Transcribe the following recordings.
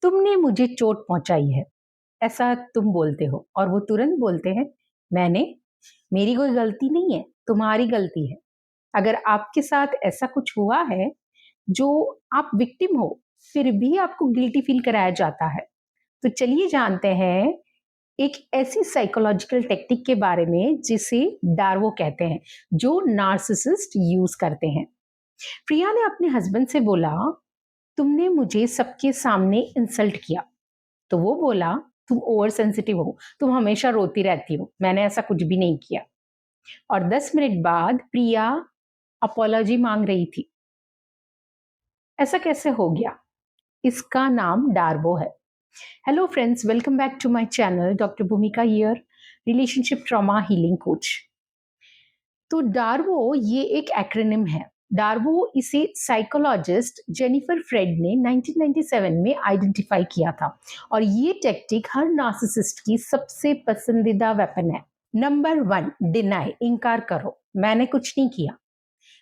तुमने मुझे चोट पहुंचाई है, ऐसा तुम बोलते हो और वो तुरंत बोलते हैं, मैंने? मेरी कोई गलती नहीं है, तुम्हारी गलती है। अगर आपके साथ ऐसा कुछ हुआ है जो आप विक्टिम हो, फिर भी आपको गिल्टी फील कराया जाता है। तो चलिए जानते हैं एक ऐसी साइकोलॉजिकल टेक्निक के बारे में जिसे डार्वो कहते हैं, जो नार्सिसिस्ट यूज करते हैं। प्रिया ने अपने हस्बैंड से बोला, तुमने मुझे सबके सामने इंसल्ट किया। तो वो बोला, तुम ओवर सेंसिटिव हो, तुम हमेशा रोती रहती हो, मैंने ऐसा कुछ भी नहीं किया। और 10 मिनट बाद प्रिया अपॉलॉजी मांग रही थी। ऐसा कैसे हो गया? इसका नाम डार्वो है। Hello friends, welcome back to my channel doctor Bhumika here, relationship trauma healing coach. तो डार्वो ये एक एक्रोनिम है। डार्वो इसे साइकोलॉजिस्ट जेनिफर फ्रेड ने 1997 में आइडेंटिफाई किया था और ये टेक्निक हर नार्सिसिस्ट की सबसे पसंदीदा वेपन है। नंबर 1, डिनाई, इनकार करो, मैंने कुछ नहीं किया।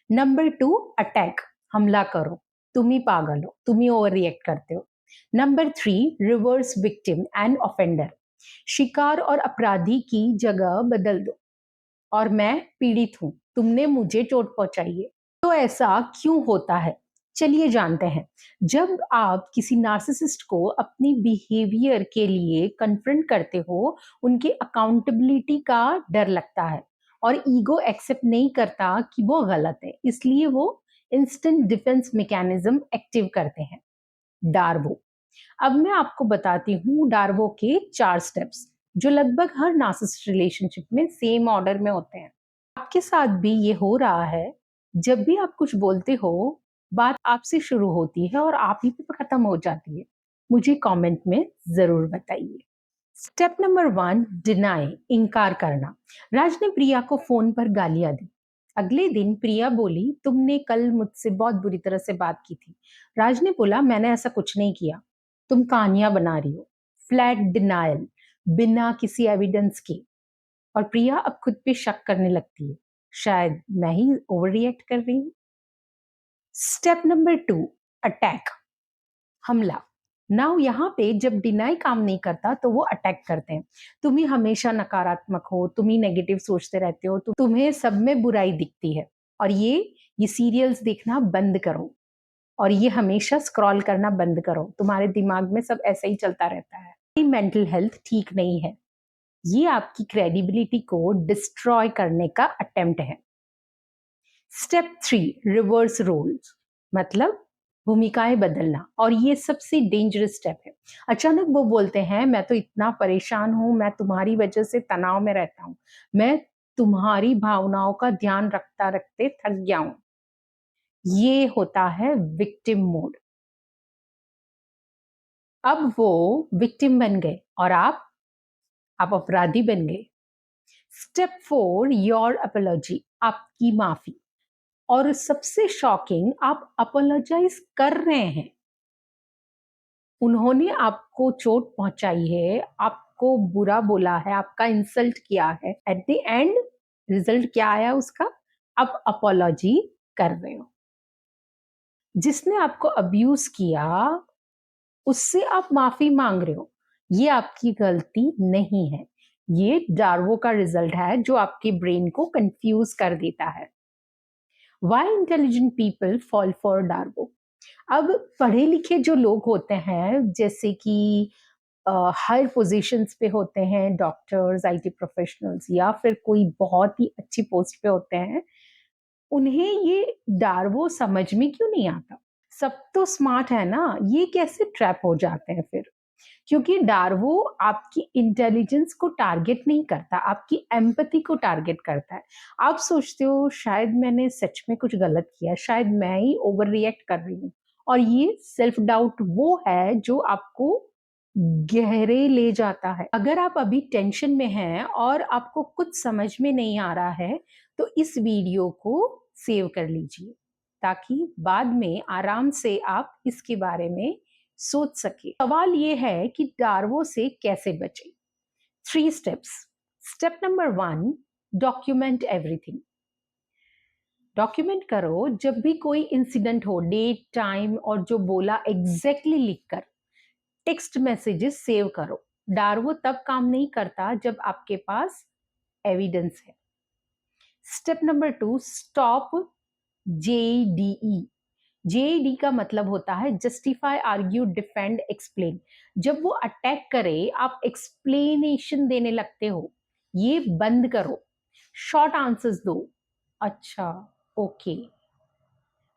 नंबर 2, अटैक, हमला करो, तुम ही पागल हो, तुम ही ओवर रिएक्ट करते हो। Number 3, reverse victim and offender, शिकार और अपराधी की जगह बदल दो और मैं पीड़ित हूं, तुमने मुझे चोट पहुंचाई है। तो ऐसा क्यों होता है? चलिए जानते हैं। जब आप किसी नार्सिसिस्ट को अपनी बिहेवियर के लिए कन्फ्रंट करते हो, उनके अकाउंटेबिलिटी का डर लगता है और ईगो एक्सेप्ट नहीं करता कि वो गलत है, इसलिए वो इंस्टेंट डिफेंस मैकेनिज्म एक्टिव करते हैं। डार्वो। अब मैं आपको बताती हूँ डार्वो के 4 स्टेप्स, जो लगभग हर नार्सिसिस्ट रिलेशनशिप में सेम ऑर्डर में होते हैं। आपके साथ भी ये हो रहा है। जब भी आप कुछ बोलते हो, बात आपसे शुरू होती है और आप ही पे खत्म हो जाती है। मुझे कमेंट में जरूर बताइए। स्टेप नंबर 1, डिनाई, इनकार करना। राज ने प्रिया को फोन पर गालियां दी। अगले दिन प्रिया बोली, तुमने कल मुझसे बहुत बुरी तरह से बात की थी। राज ने बोला, मैंने ऐसा कुछ नहीं किया, तुम कहानियां बना रही हो। फ्लैट डिनायल, बिना किसी एविडेंस के। और प्रिया अब खुद पे शक करने लगती है, शायद मैं ही ओवर रिएक्ट कर रही हूँ। स्टेप नंबर 2, अटैक, हमला। नाउ यहाँ पे जब डिनाई काम नहीं करता तो वो अटैक करते हैं। तुम ही हमेशा नकारात्मक हो, तुम ही नेगेटिव सोचते रहते हो, तो तुम्हें सब में बुराई दिखती है और ये सीरियल्स देखना बंद करो और ये हमेशा स्क्रॉल करना बंद करो, तुम्हारे दिमाग में सब ऐसा ही चलता रहता है। मेंटल हेल्थ ठीक नहीं है, ये आपकी क्रेडिबिलिटी को डिस्ट्रॉय करने का अटेम्प्ट है। स्टेप 3, रिवर्स रोल्स, मतलब भूमिकाएं बदलना, और ये सबसे डेंजरस स्टेप है। अचानक वो बोलते हैं, मैं तो इतना परेशान हूं, मैं तुम्हारी वजह से तनाव में रहता हूं, मैं तुम्हारी भावनाओं का ध्यान रखता रखते थक गया हूं। ये होता है विक्टिम मोड। अब वो विक्टिम बन गए और आप अपराधी बन गए। स्टेप 4, योर अपोलॉजी, आपकी माफी। और सबसे शॉकिंग, आप अपोलोजाइज कर रहे हैं। उन्होंने आपको चोट पहुंचाई है, आपको बुरा बोला है, आपका इंसल्ट किया है। एट द एंड रिजल्ट क्या आया उसका? आप अपोलॉजी कर रहे हो। जिसने आपको अब्यूज किया उससे आप माफी मांग रहे हो। ये आपकी गलती नहीं है, ये डार्वो का रिजल्ट है जो आपके ब्रेन को कंफ्यूज कर देता है। Why intelligent people fall for डार्वो? अब पढ़े लिखे जो लोग होते हैं, जैसे कि हायर पोजीशंस पे होते हैं, डॉक्टर्स, आईटी प्रोफेशनल्स, या फिर कोई बहुत ही अच्छी पोस्ट पे होते हैं, उन्हें ये डार्वो समझ में क्यों नहीं आता? सब तो स्मार्ट है ना, ये कैसे ट्रैप हो जाते हैं फिर? क्योंकि डार्वो आपकी इंटेलिजेंस को टारगेट नहीं करता, आपकी एम्पैथी को टारगेट करता है। आप सोचते हो शायद मैंने सच में कुछ गलत किया, शायद मैं ही ओवर रिएक्ट कर रही हूँ, और ये सेल्फ डाउट वो है जो आपको गहरे ले जाता है। अगर आप अभी टेंशन में हैं और आपको कुछ समझ में नहीं आ रहा है, तो इस वीडियो को सेव कर लीजिए ताकि बाद में आराम से आप इसके बारे में सोच सके। सवाल ये है कि डार्वो से कैसे बचे। 3 steps. Step number 1, document everything. Document करो, जब भी कोई इंसिडेंट हो, डेट, टाइम और जो बोला एग्जैक्टली लिखकर। टेक्स्ट मैसेजेस सेव करो। डार्वो तब काम नहीं करता जब आपके पास एविडेंस है। Step number 2, stop JDE। JED का मतलब होता है जस्टिफाई, आर्ग्यू, डिफेंड, एक्सप्लेन। जब वो अटैक करे आप एक्सप्लेनेशन देने लगते हो, ये बंद करो। शॉर्ट आंसर्स दो, अच्छा, ओके।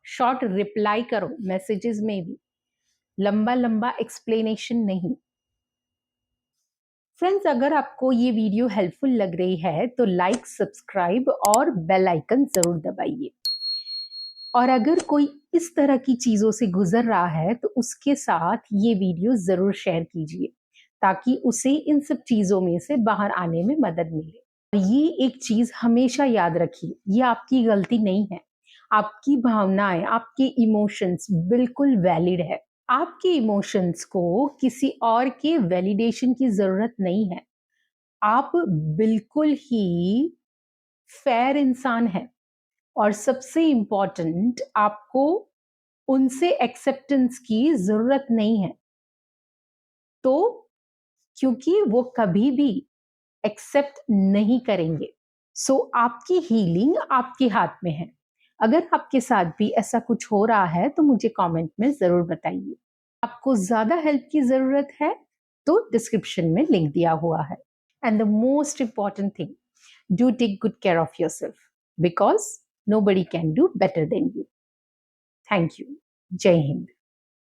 शॉर्ट रिप्लाई करो मैसेजेस में भी, लंबा लंबा एक्सप्लेनेशन नहीं। फ्रेंड्स, अगर आपको ये वीडियो हेल्पफुल लग रही है तो लाइक, सब्सक्राइब और बेल आइकन जरूर दबाइए। और अगर कोई इस तरह की चीजों से गुजर रहा है तो उसके साथ ये वीडियो जरूर शेयर कीजिए, ताकि उसे इन सब चीजों में से बाहर आने में मदद मिले। ये एक चीज हमेशा याद रखिए, ये आपकी गलती नहीं है। आपकी भावनाएं, आपके इमोशंस बिल्कुल वैलिड है। आपके इमोशंस को किसी और के वैलिडेशन की जरूरत नहीं है। आप बिल्कुल ही फेयर इंसान हैं। और सबसे इंपॉर्टेंट, आपको उनसे एक्सेप्टेंस की जरूरत नहीं है, तो क्योंकि वो कभी भी एक्सेप्ट नहीं करेंगे। सो आपकी हीलिंग आपके हाथ में है। अगर आपके साथ भी ऐसा कुछ हो रहा है तो मुझे कमेंट में जरूर बताइए। आपको ज्यादा हेल्प की जरूरत है तो डिस्क्रिप्शन में लिंक दिया हुआ है। And the most important thing, do take good care of yourself, because nobody can do better than you. Thank you. Jai Hind.